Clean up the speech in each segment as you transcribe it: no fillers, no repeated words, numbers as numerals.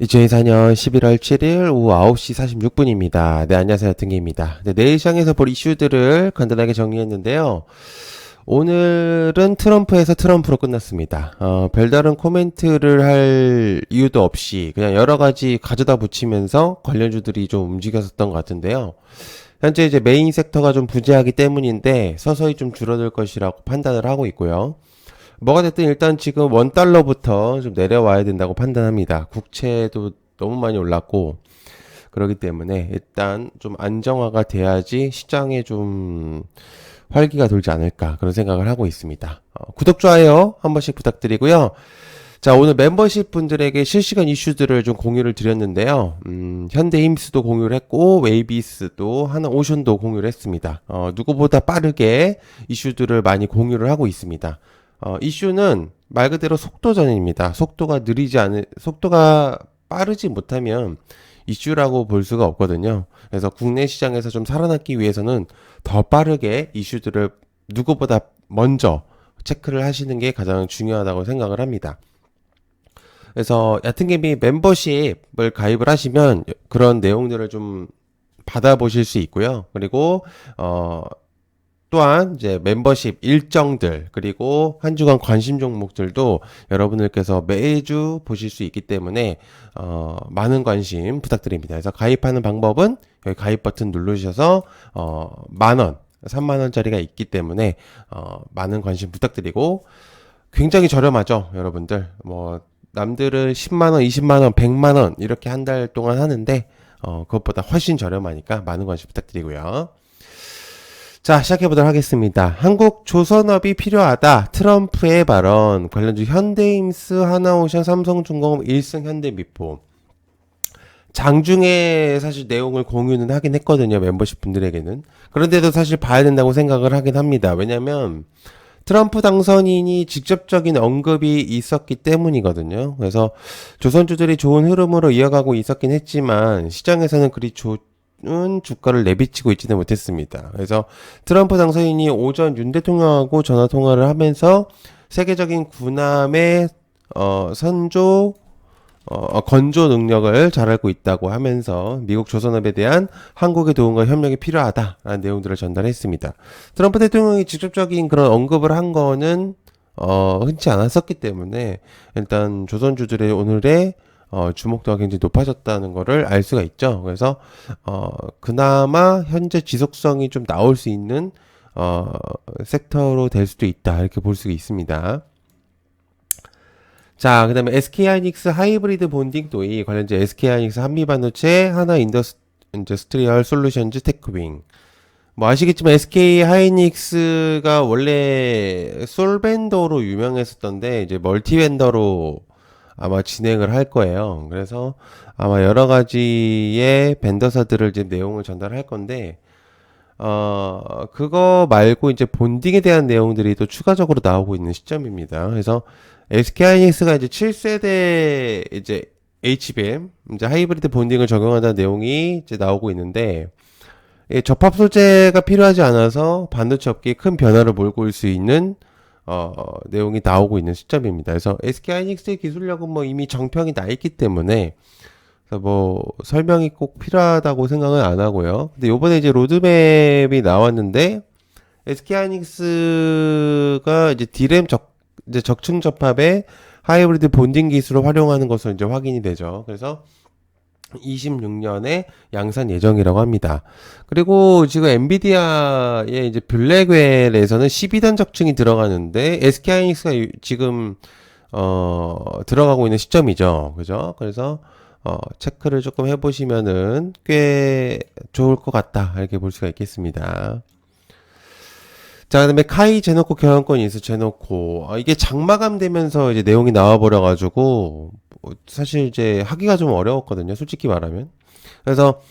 2024년 11월 7일 오후 9시 46분입니다. 네, 안녕하세요. 등기입니다. 네, 내일 시장에서 볼 이슈들을 간단하게 정리했는데요. 오늘은 트럼프에서 트럼프로 끝났습니다. 별다른 코멘트를 할 이유도 없이 그냥 여러 가지 가져다 붙이면서 관련주들이 좀 움직였었던 것 같은데요. 현재 이제 메인 섹터가 좀 부재하기 때문인데 서서히 좀 줄어들 것이라고 판단을 하고 있고요. 뭐가 됐든 일단 지금 원 달러부터 좀 내려와야 된다고 판단합니다. 국채도 너무 많이 올랐고 그렇기 때문에 일단 좀 안정화가 돼야지 시장에 좀 활기가 돌지 않을까 그런 생각을 하고 있습니다. 구독, 좋아요 한 번씩 부탁드리고요. 자, 오늘 멤버십 분들에게 실시간 이슈들을 좀 공유를 드렸는데요. 현대힘스도 공유를 했고 웨이비스도 하나오션도 공유를 했습니다. 누구보다 빠르게 이슈들을 많이 공유를 하고 있습니다. 이슈는 말 그대로 속도전입니다. 속도가 빠르지 못하면 이슈라고 볼 수가 없거든요. 그래서 국내 시장에서 좀 살아남기 위해서는 더 빠르게 이슈들을 누구보다 먼저 체크를 하시는 게 가장 중요하다고 생각을 합니다. 그래서 얕은 개미 멤버십을 가입을 하시면 그런 내용들을 좀 받아보실 수 있고요. 그리고 또한 이제 멤버십 일정들 그리고 한 주간 관심 종목들도 여러분들께서 매주 보실 수 있기 때문에 많은 관심 부탁드립니다. 그래서 가입하는 방법은 여기 가입 버튼 누르셔서 10,000원, 30,000원짜리가 있기 때문에 많은 관심 부탁드리고 굉장히 저렴하죠, 여러분들. 뭐 남들은 10만원, 20만원, 100만원 이렇게 한 달 동안 하는데 그것보다 훨씬 저렴하니까 많은 관심 부탁드리고요. 자, 시작해보도록 하겠습니다. 한국 조선업이 필요하다. 트럼프의 발언. 관련주 현대임스, 하나오션, 삼성중공업, 일승현대미포. 장중에 사실 내용을 공유는 하긴 했거든요. 멤버십 분들에게는. 그런데도 사실 봐야 된다고 생각을 하긴 합니다. 왜냐면 트럼프 당선인이 직접적인 언급이 있었기 때문이거든요. 그래서 조선주들이 좋은 흐름으로 이어가고 있었긴 했지만 시장에서는 그리 주가를 내비치고 있지는 못했습니다. 그래서 트럼프 당선인이 오전 윤 대통령하고 전화 통화를 하면서 세계적인 군함의 건조 능력을 잘 알고 있다고 하면서 미국 조선업에 대한 한국의 도움과 협력이 필요하다라는 내용들을 전달했습니다. 트럼프 대통령이 직접적인 그런 언급을 한 거는 흔치 않았었기 때문에 일단 조선주들의 오늘의 주목도가 굉장히 높아졌다는 거를 알 수가 있죠. 그래서 그나마 현재 지속성이 좀 나올 수 있는 섹터로 될 수도 있다 이렇게 볼 수 있습니다. 자, 그 다음에 SK하이닉스 하이브리드 본딩 도입 관련주 SK하이닉스 한미반도체 하나 인더스트리얼 솔루션즈 테크윙. 뭐 아시겠지만 SK하이닉스가 원래 솔벤더로 유명했었던데 이제 멀티벤더로 아마 진행을 할 거예요. 그래서 아마 여러 가지의 벤더사들을 이제 내용을 전달할 건데, 그거 말고 이제 본딩에 대한 내용들이 또 추가적으로 나오고 있는 시점입니다. 그래서 SK하이닉스가 이제 7세대 이제 HBM, 이제 하이브리드 본딩을 적용한다는 내용이 이제 나오고 있는데, 접합 소재가 필요하지 않아서 반도체 업계에 큰 변화를 몰고 올 수 있는 내용이 나오고 있는 시점입니다. 그래서 SK하이닉스의 기술력은 뭐 이미 정평이 나 있기 때문에 그래서 뭐 설명이 꼭 필요하다고 생각은 안 하고요. 근데 요번에 이제 로드맵이 나왔는데 SK하이닉스가 이제 이제 적층 접합에 하이브리드 본딩 기술을 활용하는 것으로 이제 확인이 되죠. 그래서 26년에 양산 예정이라고 합니다. 그리고 지금 엔비디아의 이제 블랙웰에서는 12단 적층이 들어가는데 SK하이닉스가 지금 들어가고 있는 시점이죠. 그죠? 그래서 체크를 조금 해보시면은 꽤 좋을 것 같다 이렇게 볼 수가 있겠습니다. 자, 그다음에 카이 제노코 경영권 인수 제노코 이게 장마감 되면서 이제 내용이 나와버려가지고 사실 이제 하기가 좀 어려웠거든요. 솔직히 말하면. 그래서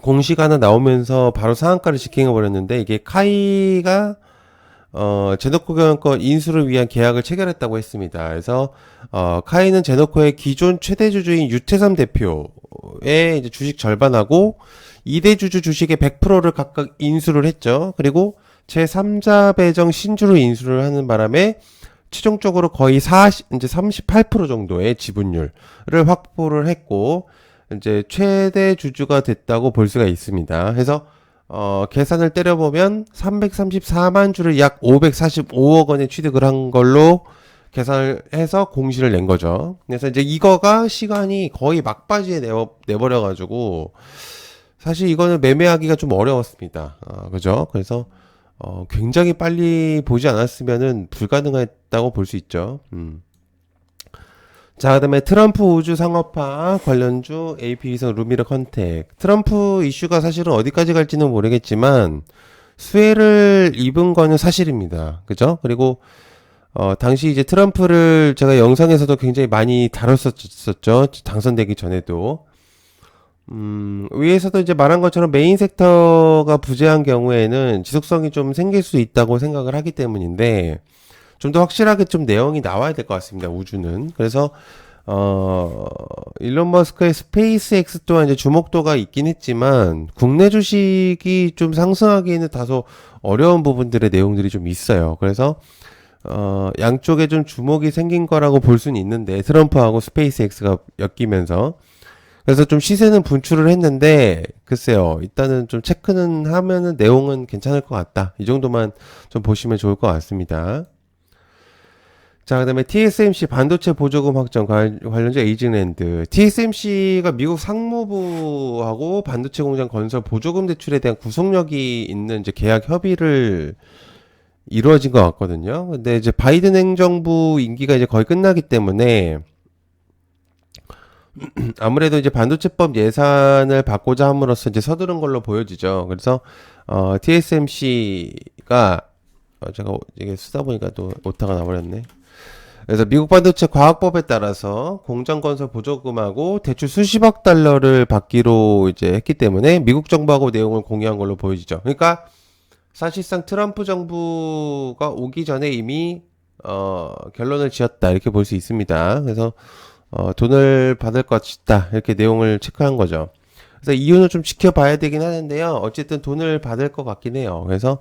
공시가 하나 나오면서 바로 상한가를 직행해버렸는데 이게 카이가 제노코 경영권 인수를 위한 계약을 체결했다고 했습니다. 그래서 카이는 제노코의 기존 최대 주주인 유태삼 대표의 이제 주식 절반하고 2대 주주 주식의 100%를 각각 인수를 했죠. 그리고 제3자 배정 신주로 인수를 하는 바람에 최종적으로 거의 40, 이제 38% 정도의 지분율을 확보를 했고, 이제 최대 주주가 됐다고 볼 수가 있습니다. 그래서 계산을 때려보면 334만 주를 약 545억 원에 취득을 한 걸로 계산을 해서 공시를 낸 거죠. 그래서 이제 이거가 시간이 거의 막바지에 내버려가지고, 사실 이거는 매매하기가 좀 어려웠습니다. 그죠? 그래서 굉장히 빨리 보지 않았으면은 불가능했다고 볼 수 있죠. 자, 그다음에 트럼프 우주 상업화 관련주 AP 위성 루미르 컨택. 트럼프 이슈가 사실은 어디까지 갈지는 모르겠지만 수혜를 입은 거는 사실입니다. 그죠? 그리고 당시 이제 트럼프를 제가 영상에서도 굉장히 많이 다뤘었죠. 당선되기 전에도. 위에서도 이제 말한 것처럼 메인 섹터가 부재한 경우에는 지속성이 좀 생길 수 있다고 생각을 하기 때문인데, 좀 더 확실하게 좀 내용이 나와야 될 것 같습니다, 우주는. 그래서, 일론 머스크의 스페이스X 또한 이제 주목도가 있긴 했지만, 국내 주식이 좀 상승하기에는 다소 어려운 부분들의 내용들이 좀 있어요. 그래서, 양쪽에 좀 주목이 생긴 거라고 볼 수는 있는데, 트럼프하고 스페이스X가 엮이면서, 그래서 좀 시세는 분출을 했는데, 글쎄요, 일단은 좀 체크는 하면은 내용은 괜찮을 것 같다. 이 정도만 좀 보시면 좋을 것 같습니다. 자, 그 다음에 TSMC 반도체 보조금 확정 관련주 에이징랜드. TSMC가 미국 상무부하고 반도체 공장 건설 보조금 대출에 대한 구속력이 있는 이제 계약 협의를 이루어진 것 같거든요. 근데 이제 바이든 행정부 임기가 이제 거의 끝나기 때문에 아무래도 이제 반도체법 예산을 받고자 함으로써 이제 서두른 걸로 보여지죠. 그래서 TSMC가 제가 이게 쓰다 보니까 또 오타가 나버렸네. 그래서 미국 반도체 과학법에 따라서 공장 건설 보조금하고 대출 수십억 달러를 받기로 이제 했기 때문에 미국 정부하고 내용을 공유한 걸로 보여지죠. 그러니까 사실상 트럼프 정부가 오기 전에 이미 결론을 지었다 이렇게 볼 수 있습니다. 그래서 돈을 받을 것이다 이렇게 내용을 체크한 거죠. 그래서 이유는 좀 지켜봐야 되긴 하는데요. 어쨌든 돈을 받을 것 같긴 해요. 그래서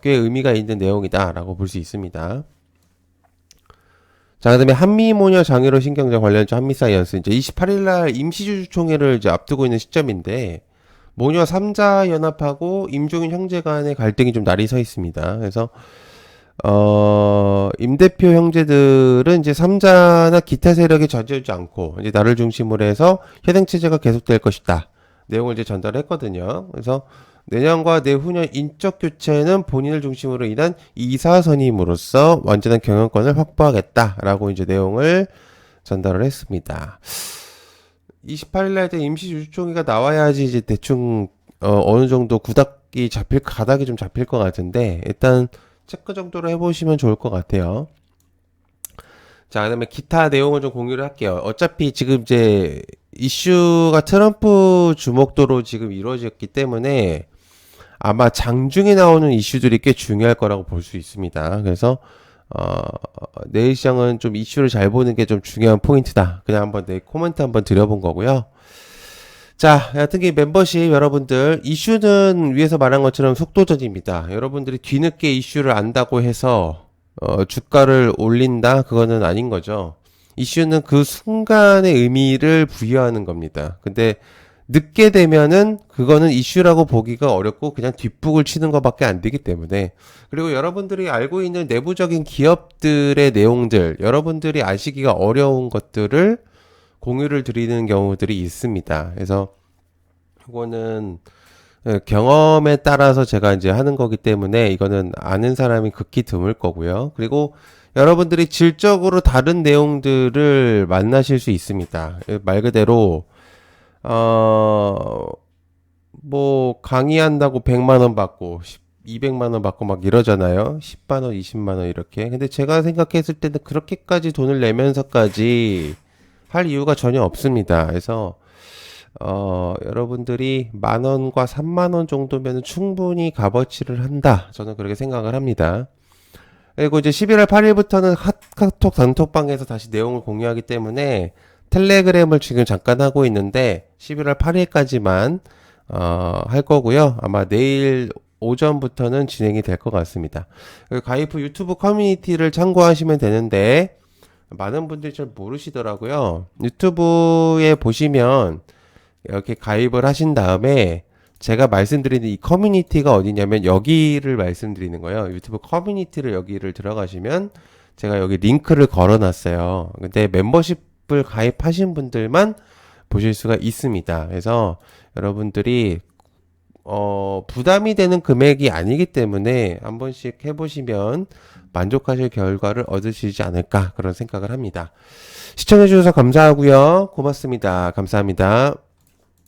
꽤 의미가 있는 내용이다라고 볼 수 있습니다. 자, 그다음에 한미모녀 장애로 신경자 관련주 한미사이언스 이제 28일날 임시주주총회를 이제 앞두고 있는 시점인데 모녀 3자 연합하고 임종윤 형제 간의 갈등이 좀 날이 서 있습니다. 그래서 임 대표 형제들은 이제 3자나 기타 세력에 젖어지 않고 이제 나를 중심으로 해서 현행 체제가 계속될 것이다. 내용을 이제 전달했거든요. 그래서 내년과 내후년 인적 교체는 본인을 중심으로 인한 이사 선임으로써 완전한 경영권을 확보하겠다라고 이제 내용을 전달을 했습니다. 28일날 때 임시주주총회가 나와야지 이제 대충 어느 정도 가닥이 좀 잡힐 것 같은데 일단 체크 정도로 해보시면 좋을 것 같아요. 자, 그다음에 기타 내용을 좀 공유를 할게요. 어차피 지금 이제 이슈가 트럼프 주목도로 지금 이루어졌기 때문에 아마 장중에 나오는 이슈들이 꽤 중요할 거라고 볼 수 있습니다. 그래서 내일 시장은 좀 이슈를 잘 보는 게 좀 중요한 포인트다. 그냥 한번 내 코멘트 한번 드려본 거고요. 자, 여하튼 멤버십 여러분들 이슈는 위에서 말한 것처럼 속도전입니다. 여러분들이 뒤늦게 이슈를 안다고 해서 주가를 올린다? 그거는 아닌 거죠. 이슈는 그 순간의 의미를 부여하는 겁니다. 근데 늦게 되면은 그거는 이슈라고 보기가 어렵고 그냥 뒷북을 치는 것밖에 안 되기 때문에, 그리고 여러분들이 알고 있는 내부적인 기업들의 내용들, 여러분들이 아시기가 어려운 것들을 공유를 드리는 경우들이 있습니다. 그래서 그거는 경험에 따라서 제가 이제 하는 거기 때문에 이거는 아는 사람이 극히 드물 거고요. 그리고 여러분들이 질적으로 다른 내용들을 만나실 수 있습니다. 말 그대로 뭐 강의한다고 100만원 받고 200만원 받고 막 이러잖아요. 10만원, 20만원 이렇게. 근데 제가 생각했을 때는 그렇게까지 돈을 내면서까지 할 이유가 전혀 없습니다. 그래서 여러분들이 10,000원과 30,000원 정도면 충분히 값어치를 한다. 저는 그렇게 생각을 합니다. 그리고 이제 11월 8일부터는 카톡 단톡방에서 다시 내용을 공유하기 때문에 텔레그램을 지금 잠깐 하고 있는데 11월 8일까지만 할 거고요. 아마 내일 오전부터는 진행이 될 것 같습니다. 가입 후 유튜브 커뮤니티를 참고하시면 되는데 많은 분들이 잘 모르시더라고요. 유튜브에 보시면 이렇게 가입을 하신 다음에 제가 말씀드리는 이 커뮤니티가 어디냐면 여기를 말씀드리는 거예요. 유튜브 커뮤니티를 여기를 들어가시면 제가 여기 링크를 걸어놨어요. 근데 멤버십을 가입하신 분들만 보실 수가 있습니다. 그래서 여러분들이 부담이 되는 금액이 아니기 때문에 한 번씩 해보시면 만족하실 결과를 얻으시지 않을까 그런 생각을 합니다. 시청해주셔서 감사하고요. 고맙습니다. 감사합니다.